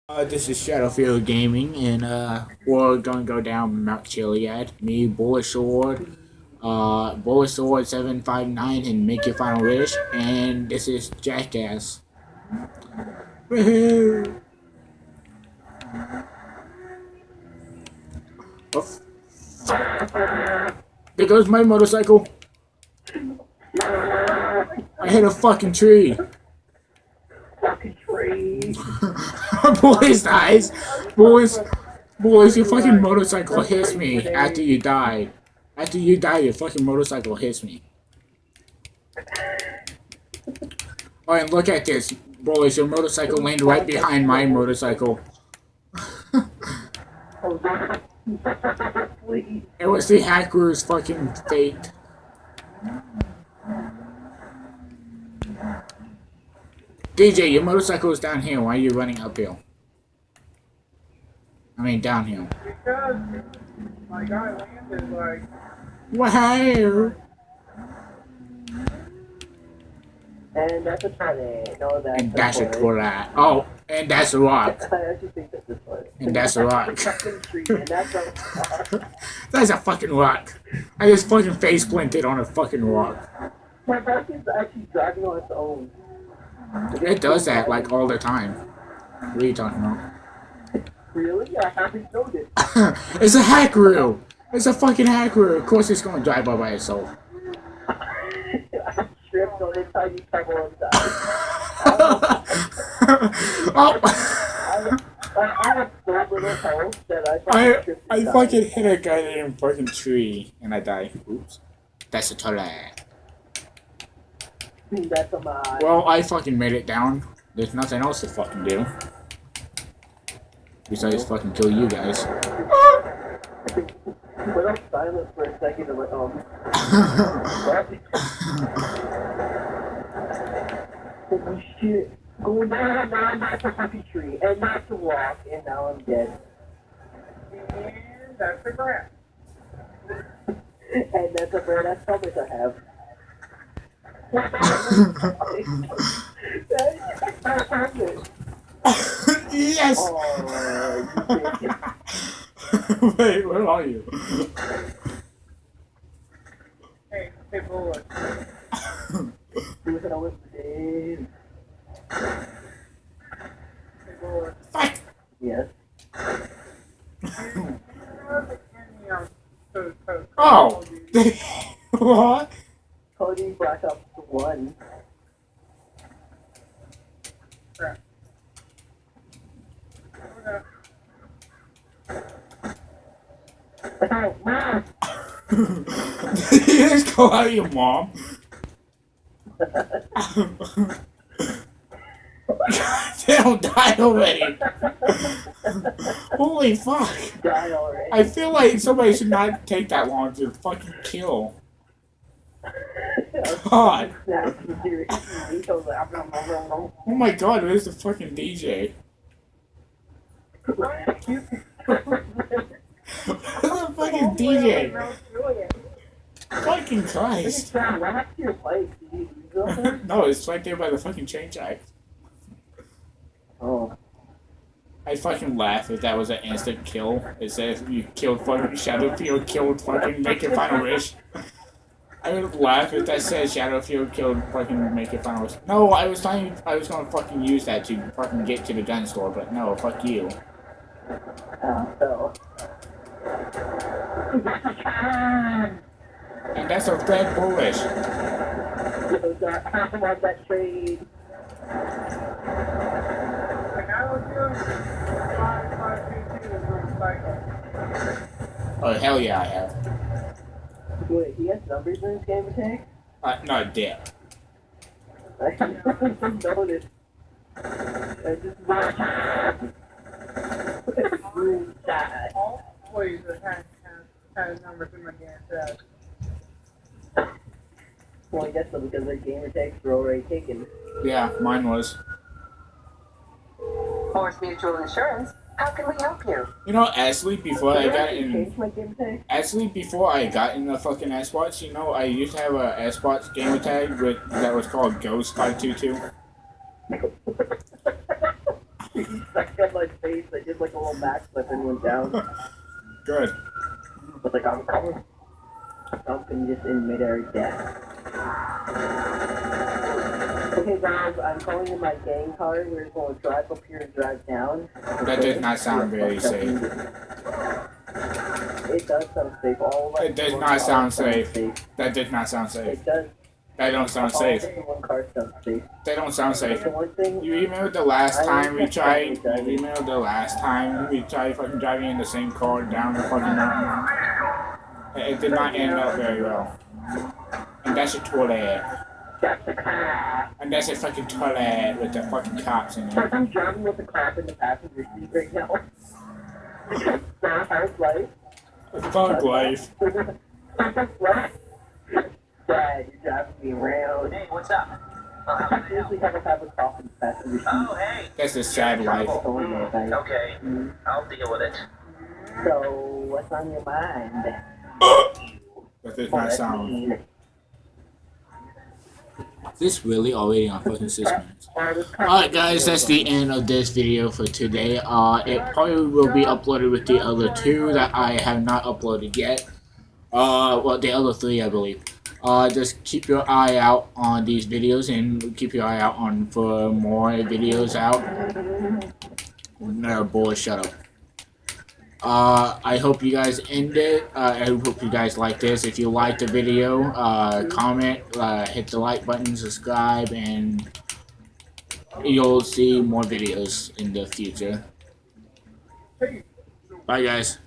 This is Shadowfield Gaming, and we're gonna go down Mount Chiliad. Me, Bullet Sword 759, and make your final wish. And this is Jackass. Woohoo! Oh, there goes my motorcycle. I hit a fucking tree. Fucking tree. Boys, guys, boys, your fucking motorcycle hits me after you die. After you die, your fucking motorcycle hits me. Oh, and look at this, boys. Your motorcycle landed right behind my motorcycle. It was the hacker's fucking fate. DJ, your motorcycle is down here. Why are you running uphill? I mean, downhill. Because my guy landed like. Wow. And that's a tornado. No, that's And that's a koala. Oh, and that's a rock. I actually think that's this one. And that's a rock. Fucking tree, and that's a That's a fucking rock. I just fucking face planted on a fucking rock. My bike is actually driving on its own. It does that like all the time. What are you talking about? Really? I haven't noticed. It's a hackaroo. It's a fucking hackaroo. Of course it's gonna drive by itself. I tripped on it how you come on side. Oh! I have so little health that I fucking tripped I inside. fucking hit a guy in a fucking tree and I die. Oops. That's a toilet. That's a mod. Well, I fucking made it down. There's nothing else to fucking do. Besides fucking kill you guys. Went off silent for a second and went, holy shit. Going down, now that's a happy tree, and that's a rock, and now I'm dead. And that's a grass. And that's a bird, that's how much I have. That happened. Yes! Oh, you did. Wait, where are you? Hey, boy. What I was saying. Hey, boy. Fuck! Yes. Oh! What? Cody brought up the one. Crap. Oh, man! Did you just call out your mom? Damn, die already! Holy fuck! Die already. I feel like somebody should not take that long to fucking kill. God! Oh my god, where's the fucking DJ? Where's the fucking DJ? Fucking Christ! No, it's right there by the fucking train track. Oh. I'd fucking laugh if that was an instant kill. It says you killed fucking Shadowfield, killed fucking Make Your Final Wish. I would laugh if that says Shadowfield killed fucking Make Your Final Wish. No, I was gonna fucking use that to fucking get to the gun store, but no, fuck you. So. And that's a red bullish. I want that trade. Oh, hell yeah, I have. Wait, he has numbers in his game attack? No, dick. I haven't noticed. I just always has numbers in my game attack. Well, I guess so, because their gamer tags were already taken. Yeah, mine was. Force Mutual Insurance. How can we help you? You know, actually, before I got in, Change my gamer tag? actually before I got in the fucking Xbox, you know, I used to have a Xbox gamer tag that was called Ghost 522. got my face. I did like a little backflip and went down. Good. But like I'm calling something just in midair death. Okay guys, I'm calling in my gang car. We're going to drive up here and drive down. That did not sound very safe. It does sound safe. All It does not sound safe. That did not sound safe. It does. That don't sound All safe. one car sounds safe. They don't sound safe. The one thing, You remember the last time we tried? You remember the last time we tried fucking driving in the same car down the fucking mountain? It did not end up very well. And that's a toilet. And that's a fucking toilet with the fucking cops in it. I'm driving with the cop in the passenger seat right now. How's life? Fuck life. Dad, you're driving me around. Hey, what's up? I usually have a cop in the passenger seat. Oh, hey. That's the sad life. Okay, I'll deal with it. So, what's on your mind? That did not sound. Is this really already on fucking 6 minutes? Alright guys, that's the end of this video for today. It probably will be uploaded with the other two that I have not uploaded yet. Well, the other three I believe. Just keep your eye out on these videos and keep your eye out on for more videos out. No, boy, shut up. I hope you guys I hope you guys like this. If you like the video, comment, hit the like button, subscribe, and you'll see more videos in the future. Bye guys.